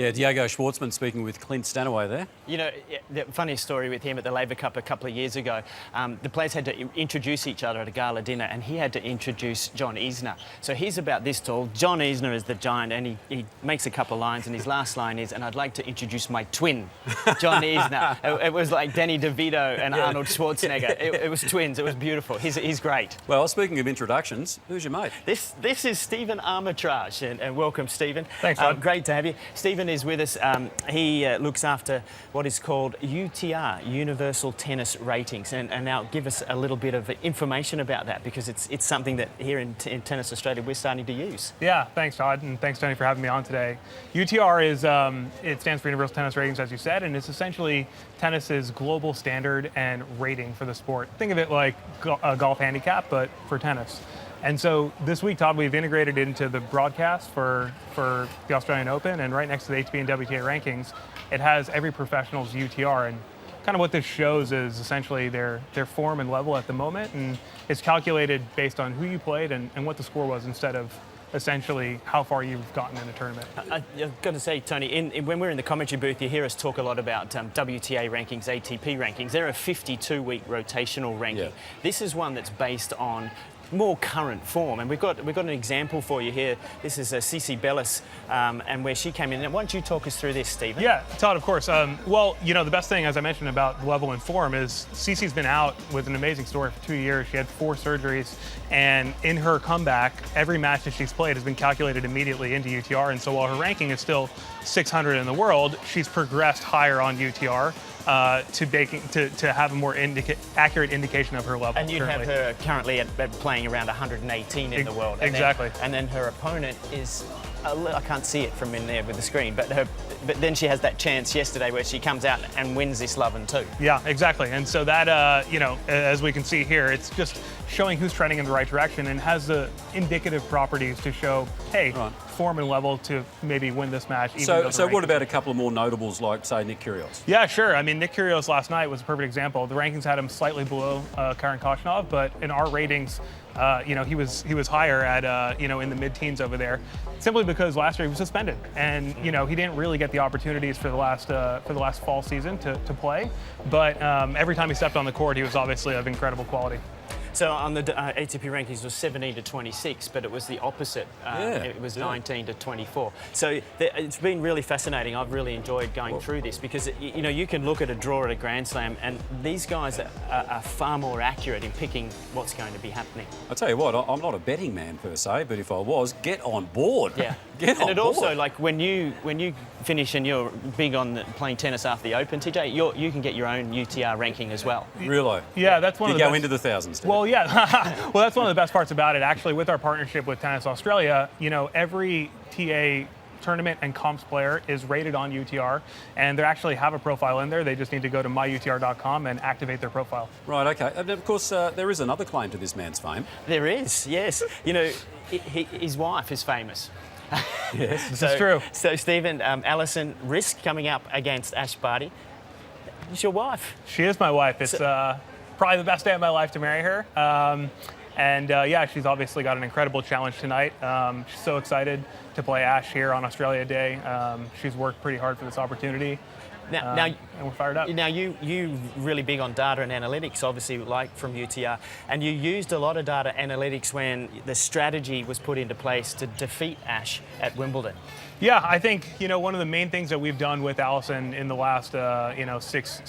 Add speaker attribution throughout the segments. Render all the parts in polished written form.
Speaker 1: Yeah, Diego Schwartzman speaking with Clint Stanaway there.
Speaker 2: You know, the funniest story with him at the Labour Cup a couple of years ago, the players had to introduce each other at a gala dinner, and he had to introduce John Isner. So he's about this tall. John Isner is the giant, and he makes a couple of lines, and his last line is, "And I'd like to introduce my twin, John Isner." It was like Danny DeVito and Arnold Schwarzenegger. It was twins. It was beautiful. He's great.
Speaker 1: Well, speaking of introductions, who's your mate?
Speaker 2: This is Stephen Amritraj, and welcome, Stephen.
Speaker 3: Thanks, Todd.
Speaker 2: Great to have you. Stephen is with us. He looks after what is called UTR, Universal Tennis Ratings, and now give us a little bit of information about that, because it's something that here in Tennis Australia we're starting to use.
Speaker 3: Yeah, thanks, Todd, and thanks, Tony, for having me on today. UTR is it stands for Universal Tennis Ratings, as you said, and it's essentially tennis's global standard and rating for the sport. Think of it like a golf handicap, but for tennis. And so this week, Todd, we've integrated into the broadcast for the Australian Open, and right next to the ATP and WTA rankings, it has every professional's UTR. And kind of what this shows is essentially their form and level at the moment, and it's calculated based on who you played and what the score was, instead of essentially how far you've gotten in a tournament.
Speaker 2: I've got to say, Tony, when we're in the commentary booth, you hear us talk a lot about WTA rankings, ATP rankings. They're a 52-week rotational ranking.
Speaker 1: Yeah.
Speaker 2: This is one that's based on more current form, and we've got an example for you here. This is Bellis, and where she came in. And why don't you talk us through this, Stephen?
Speaker 3: Yeah, Todd, of course. Well, you know, the best thing, as I mentioned, about level and form is Cece's been out with an amazing story for 2 years. She had 4 surgeries, and in her comeback, every match that she's played has been calculated immediately into UTR. And so while her ranking is still 600 in the world, she's progressed higher on UTR. To have a more accurate indication of her level.
Speaker 2: And you'd have her currently at playing around 118 in the world. And
Speaker 3: exactly.
Speaker 2: Then her opponent is, I can't see it from in there with the screen, but then she has that chance yesterday where she comes out and wins this Love and 2.
Speaker 3: Yeah, exactly. And so that, you know, as we can see here, it's just showing who's trending in the right direction, and has the indicative properties to show, hey, right, form and level to maybe win this match. Even
Speaker 1: so what about a couple of more notables like, say, Nick Kyrgios?
Speaker 3: Yeah, sure. I mean, Nick Kyrgios last night was a perfect example. The rankings had him slightly below Karen Khachanov, but in our ratings, you know, he was higher at, you know, in the mid-teens over there, simply because last year he was suspended, and you know, he didn't really get the opportunities for the last fall season to play. But every time he stepped on the court, he was obviously of incredible quality.
Speaker 2: So on the ATP rankings was 17 to 26, but it was the opposite. It was 19 to 24. So it's been really fascinating. I've really enjoyed going through this, because you know, you can look at a draw at a Grand Slam, and these guys are far more accurate in picking what's going to be happening.
Speaker 1: I'll tell you what, I'm not a betting man per se, but if I was, get on board.
Speaker 2: Yeah.
Speaker 1: Get on board.
Speaker 2: And also, like when you finish and you're big on playing tennis after the Open, TJ, you can get your own UTR ranking as well.
Speaker 1: Really?
Speaker 3: Yeah, that's one of the
Speaker 1: go
Speaker 3: best.
Speaker 1: Into the thousands.
Speaker 3: Well, yeah. Well, that's one of the best parts about it. Actually, with our partnership with Tennis Australia, you know, every TA tournament and comps player is rated on UTR, and they actually have a profile in there. They just need to go to myutr.com and activate their profile.
Speaker 1: Right, okay. And of course, there is another claim to this man's fame.
Speaker 2: There is, yes. You know, his wife is famous.
Speaker 3: Yes, this is true.
Speaker 2: So, Stephen, Alison Risk coming up against Ash Barty. It's your wife.
Speaker 3: She is my wife. It's probably the best day of my life to marry her. Yeah, she's obviously got an incredible challenge tonight. She's so excited to play Ash here on Australia Day. She's worked pretty hard for this opportunity.
Speaker 2: Now,
Speaker 3: and we're fired up.
Speaker 2: Now, you really big on data and analytics, obviously, like from UTR, and you used a lot of data analytics when the strategy was put into place to defeat Ash at Wimbledon.
Speaker 3: Yeah, I think, you know, one of the main things that we've done with Alison in the last, you know, six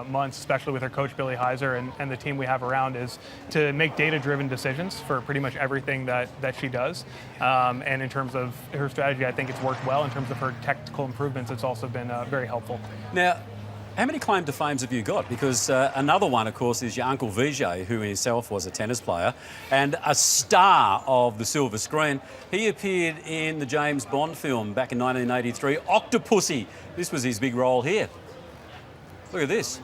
Speaker 3: months, especially with her coach Billy Heiser and the team we have around, is to make data-driven decisions for pretty much everything that she does. And in terms of her strategy, I think it's worked well. In terms of her technical improvements, it's also been very helpful.
Speaker 1: Now, how many claim to fames have you got? Because another one, of course, is your Uncle Vijay, who himself was a tennis player and a star of the silver screen. He appeared in the James Bond film back in 1983, Octopussy. This was his big role here. Look at this.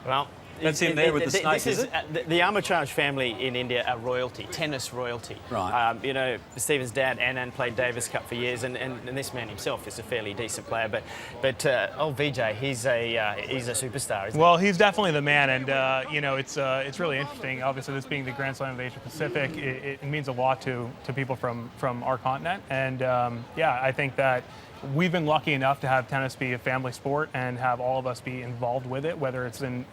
Speaker 2: Well,
Speaker 1: that's him there with the snake,
Speaker 2: is it? The Amritraj family in India are royalty, tennis royalty.
Speaker 1: Right.
Speaker 2: You know, Stephen's dad, Anand, played Davis Cup for years, and this man himself is a fairly decent player. But old Vijay, he's a superstar, isn't he?
Speaker 3: Well, he's definitely the man, and you know, it's really interesting. Obviously, this being the Grand Slam of Asia Pacific, it means a lot to people from our continent, and yeah, I think that, we've been lucky enough to have tennis be a family sport and have all of us be involved with it, whether it's in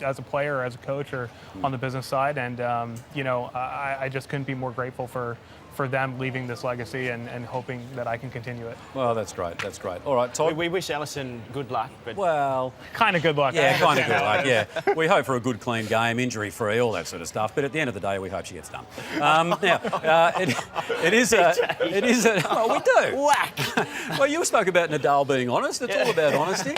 Speaker 3: as a player or as a coach or on the business side. And I just couldn't be more grateful for them leaving this legacy and hoping that I can continue it.
Speaker 1: Well, that's great. That's great. All right, Todd.
Speaker 2: We wish Alison good luck, but
Speaker 1: Well,
Speaker 3: Kind of good luck.
Speaker 1: yeah, kind of good luck. Yeah, we hope for a good, clean game, injury-free, all that sort of stuff. But at the end of the day, we hope she gets done. It is a. Oh, we do.
Speaker 2: whack.
Speaker 1: Well, you spoke about Nadal being honest. It's all about honesty.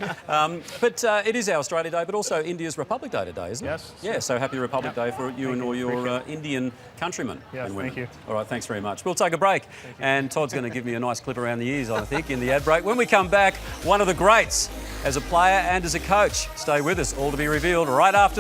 Speaker 1: But it is our Australia Day, but also India's Republic Day today, isn't it?
Speaker 3: Yes.
Speaker 1: Yeah. So happy Republic Day for you and all your Indian countrymen
Speaker 3: Yes,
Speaker 1: and women.
Speaker 3: thank you.
Speaker 1: All right. Thanks very much. We'll take a break, and Todd's going to give me a nice clip around the ears, I think, in the ad break. When we come back, one of the greats as a player and as a coach. Stay with us. All to be revealed right after this.